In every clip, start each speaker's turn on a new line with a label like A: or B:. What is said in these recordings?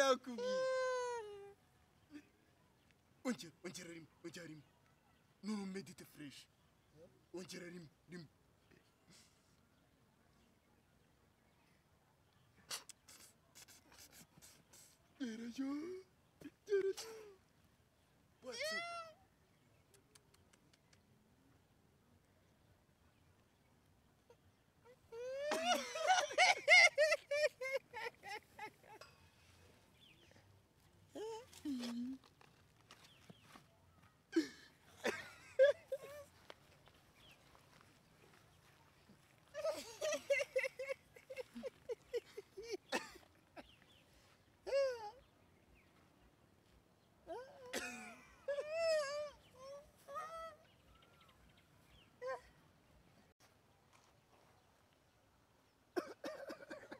A: nakubwiye ongera rimwe nuru medite fresh ongera rimwe gerayo what's up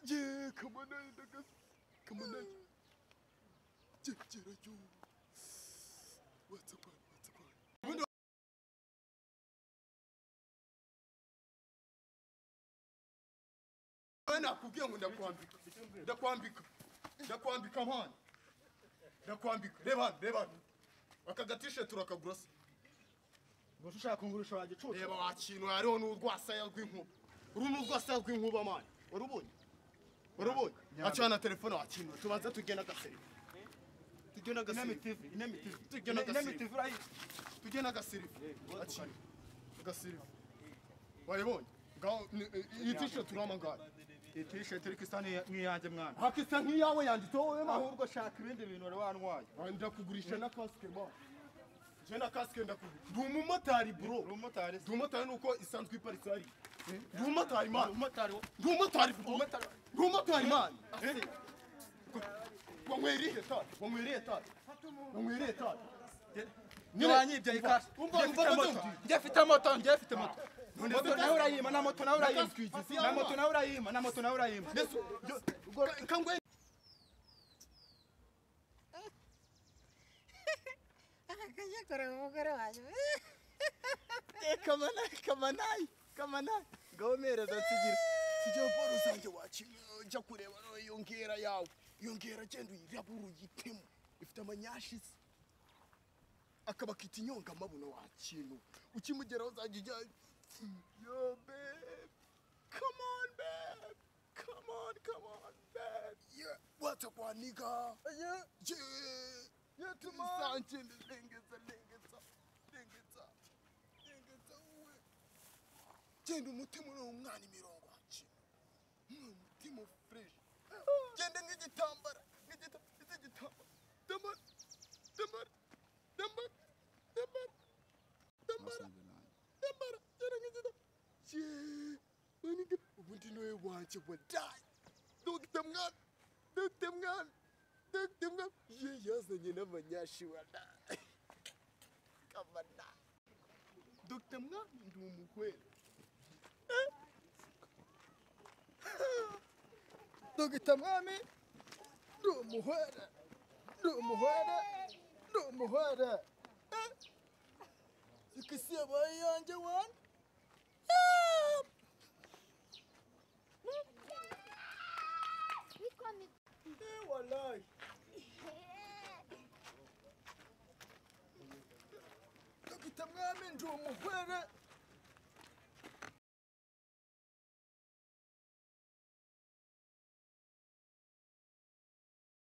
A: Yeah, come on, come on, Jerayo. What's up? Nakubwiye ngo ndakwambika mpano ndakwambika reba aka gatishe turakagura se
B: ngo ushaka kungurisha wagicucu
A: reba wakintu hariho n'urwasaya rw'inkuba uru n'urwasaya rw'inkuba mani warubonye acana telefone wakintu tubanza tugena gaseri tugena gaseri acina gaseri wayibonye ngaho iyi t-shirt uramangara
B: iyi t-shirt iri kisa nk'iyanjye mwana
A: hakisa nk'iyawe yanditseho wowe
B: ahubwo shaka ibindi bintu wari wantwaye
A: ndakugurisha na casque ba je na casque ndakugurisha ndi umumotari bro ndi umumotari nuko isanzwe iparitse ari ndi umumotari man ndi umumotari man wamweriye tata
B: niwanyibye ikashi njye mfite moto nawe urayima na moto nawe urayima
A: kangwe
C: akajya kora umugore wanjye
A: kamanayi gahomereza nsigira boro zanjye wacija kureba no yongera yawe yongera genda uyirabura uyitemo ifite amanyashisi akaba kiti nyonga mabuno wakintu ukimugeraho uzajya ujya yo babe come on babe yeah what's up nigga yeah tuma lengeza we genda umutima no umwana imirongo wakintu umutima fresh genda nk'igitambara ubundi niwe wanje wadaye Dr. Mwana ye yazanye n'abanyashi wadaye kamana Dr. Mwana ndi umuhwera Dr. Mwami ndi umuhwera sikisi yabaye yanjye wana wallahi Dr. Mwami ndi umuhwera